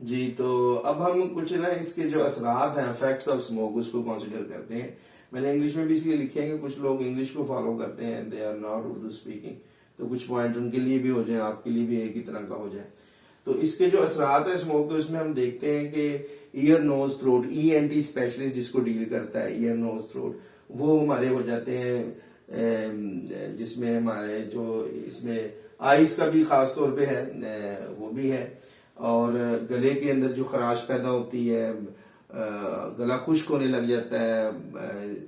جی تو اب ہم کچھ نا اس کے جو اثرات ہیں افیکٹس آف اسموک اس کو کنسیڈر کرتے ہیں. میں نے انگلش میں بھی اس لیے لکھے ہیں کہ کچھ لوگ انگلش کو فالو کرتے ہیں, they are not Urdu speaking, تو کچھ پوائنٹ ان کے لیے بھی ہو جائیں, آپ کے لیے بھی ایک ہی طرح کا ہو جائے. تو اس کے جو اثرات ہیں اسموک کے, اس میں ہم دیکھتے ہیں کہ ایئر نوز تھروٹ, ENT اسپیشلسٹ جس کو ڈیل کرتا ہے ایئر نوز تھروٹ, وہ ہمارے ہو جاتے ہیں, جس میں ہمارے جو اس میں آئز کا بھی خاص طور پہ ہے, وہ بھی ہے, اور گلے کے اندر جو خراش پیدا ہوتی ہے, گلا خشک ہونے لگ جاتا ہے,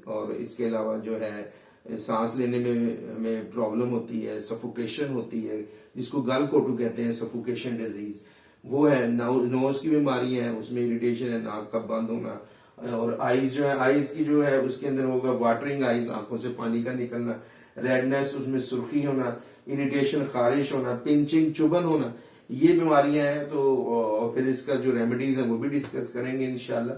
اور اس کے علاوہ جو ہے سانس لینے میں ہمیں پرابلم ہوتی ہے, سفوکیشن ہوتی ہے جس کو گل کوٹو کہتے ہیں, سفوکیشن ڈیزیز وہ ہے. نوز کی بیماری ہے, اس میں اریٹیشن ہے, ناک کا بند ہونا, اور آئیز جو ہے, آئیز کی جو ہے اس کے اندر ہوگا واٹرنگ آئیز, آنکھوں سے پانی کا نکلنا, ریڈنس, اس میں سرخی ہونا, اریٹیشن, خارش ہونا, پنچنگ, چبھن ہونا, یہ بیماریاں ہیں. تو پھر اس کا جو ریمیڈیز ہیں وہ بھی ڈسکس کریں گے انشاءاللہ.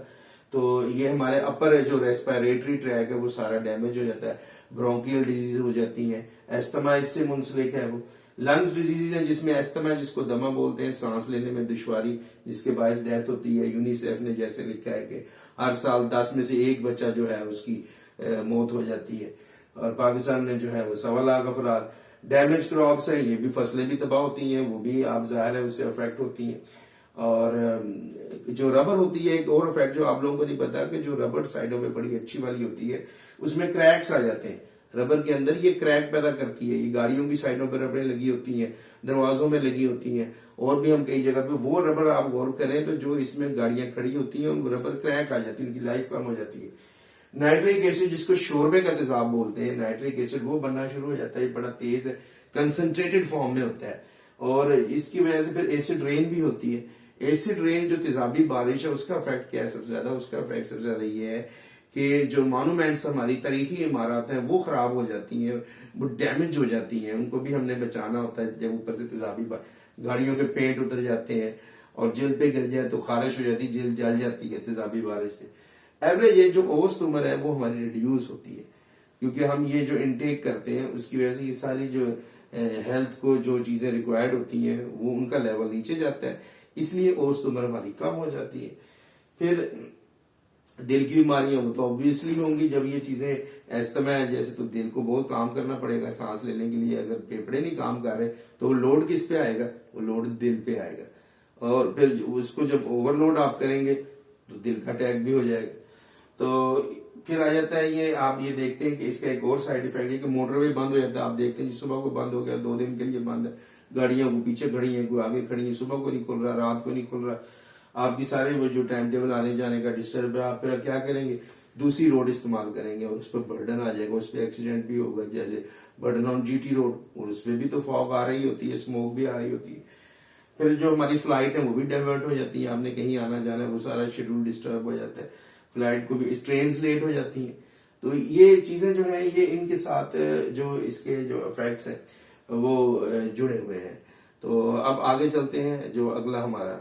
تو یہ ہمارے اپر جو ریسپیریٹری ٹریک ہے وہ سارا ڈیمیج ہو جاتا ہے, برونکیل ڈیزیز ہو جاتی ہیں, ایستھما اس سے منسلک ہے, وہ لنگز ڈیزیز ہیں جس میں ایستھما جس کو دمہ بولتے ہیں, سانس لینے میں دشواری جس کے باعث ڈیتھ ہوتی ہے. یونیسیف نے جیسے لکھا ہے کہ ہر سال 10 میں سے 1 بچہ جو ہے اس کی موت ہو جاتی ہے, اور پاکستان میں جو ہے وہ 1.25 لاکھ افراد. ڈیمیج کراپس ہیں, یہ بھی فصلیں بھی تباہ ہوتی ہیں, وہ بھی آپ ظاہر ہے اس سے افیکٹ ہوتی ہیں. اور جو ربر ہوتی ہے, ایک اور افیکٹ جو آپ لوگوں کو نہیں پتا کہ جو ربر سائڈوں میں بڑی اچھی والی ہوتی ہے اس میں کریکس آ جاتے ہیں ربر کے اندر, یہ کریک پیدا کرتی ہے. یہ گاڑیوں کی سائڈوں پہ ربڑیں لگی ہوتی ہیں, دروازوں میں لگی ہوتی ہیں, اور بھی ہم کئی جگہ پہ وہ ربر آپ غور کریں تو جو اس میں گاڑیاں کھڑی ہوتی ہیں ان ربر کریک آ جاتی ہے, ان کی لائف کم ہو جاتی ہے. نائٹرک ایسڈ جس کو شوربے کا تیزاب بولتے ہیں, نائٹرک ایسڈ وہ بننا شروع ہو جاتا ہے, بڑا تیز ہے, کنسنٹریٹڈ فارم میں ہوتا ہے, اور اس کی وجہ سے پھر ایسڈ رین بھی ہوتی ہے. ایسڈ رین جو تیزابی بارش ہے اس کا افیکٹ کیا ہے سب سے زیادہ, اس کا افیکٹ سب سے زیادہ یہ ہے کہ جو مانومنٹس ہماری تاریخی عمارات ہیں وہ خراب ہو جاتی ہیں, وہ ڈیمیج ہو جاتی ہیں, ان کو بھی ہم نے بچانا ہوتا ہے. جب اوپر سے تیزابی گاڑیوں کے پینٹ اتر جاتے ہیں اور جلد پہ گر جائے تو خارش ہو جاتی ہے, جلد جل جاتی ہے تیزابی بارش سے. ایوریج یہ جو اوسط عمر ہے وہ ہماری ریڈیوس ہوتی ہے, کیونکہ ہم یہ جو انٹیک کرتے ہیں اس کی وجہ سے یہ ساری جو ہیلتھ کو جو چیزیں ریکوائرڈ ہوتی ہیں وہ ان کا لیول نیچے جاتا ہے, اس لیے اوسط عمر ہماری کم ہو جاتی ہے. پھر دل کی بیماریاں وہ تو آبویسلی ہوں گی, جب یہ چیزیں ایستھما ہے جیسے تو دل کو بہت کام کرنا پڑے گا سانس لینے کے لیے. اگر پھیپھڑے نہیں کام کر رہے تو وہ لوڈ کس پہ آئے گا, وہ لوڈ دل پہ آئے گا, اور پھر اس کو جب اوور لوڈ آپ کریں گے تو دل کا اٹیک بھی ہو جائے گا. تو پھر آ جاتا ہے یہ, آپ یہ دیکھتے ہیں کہ اس کا ایک اور سائڈ افیکٹ ہے کہ موٹر وے بند ہو جاتا ہے. آپ دیکھتے ہیں صبح کو بند ہو گیا, 2 دن کے لیے بند ہے, گاڑیاں کو پیچھے کھڑی ہیں, کوئی آگے کھڑی ہیں, صبح کو نہیں کھل رہا, رات کو نہیں کھل رہا, آپ کی سارے وہ جو ٹائم ٹیبل آنے جانے کا ڈسٹرب ہے. آپ پھر کیا کریں گے, دوسری روڈ استعمال کریں گے, اور اس پہ برڈن آ جائے گا, اس پہ ایکسیڈنٹ بھی ہوگا. جیسے برڈن آن GT روڈ, اور اس پہ بھی تو فاگ آ رہی ہوتی ہے, اسموک بھی آ رہی ہوتی ہے. پھر جو ہماری فلائٹ ہے وہ بھی ڈائیورٹ ہو جاتی ہے, آپ نے کہیں آنا جانا ہے وہ سارا شیڈول ڈسٹرب ہو جاتا ہے, فلائٹ کو بھی ٹرینز لیٹ ہو جاتی ہیں. تو یہ چیزیں جو ہیں یہ ان کے ساتھ جو اس کے جو افیکٹس ہیں وہ جڑے ہوئے ہیں. تو اب آگے چلتے ہیں, جو اگلا ہمارا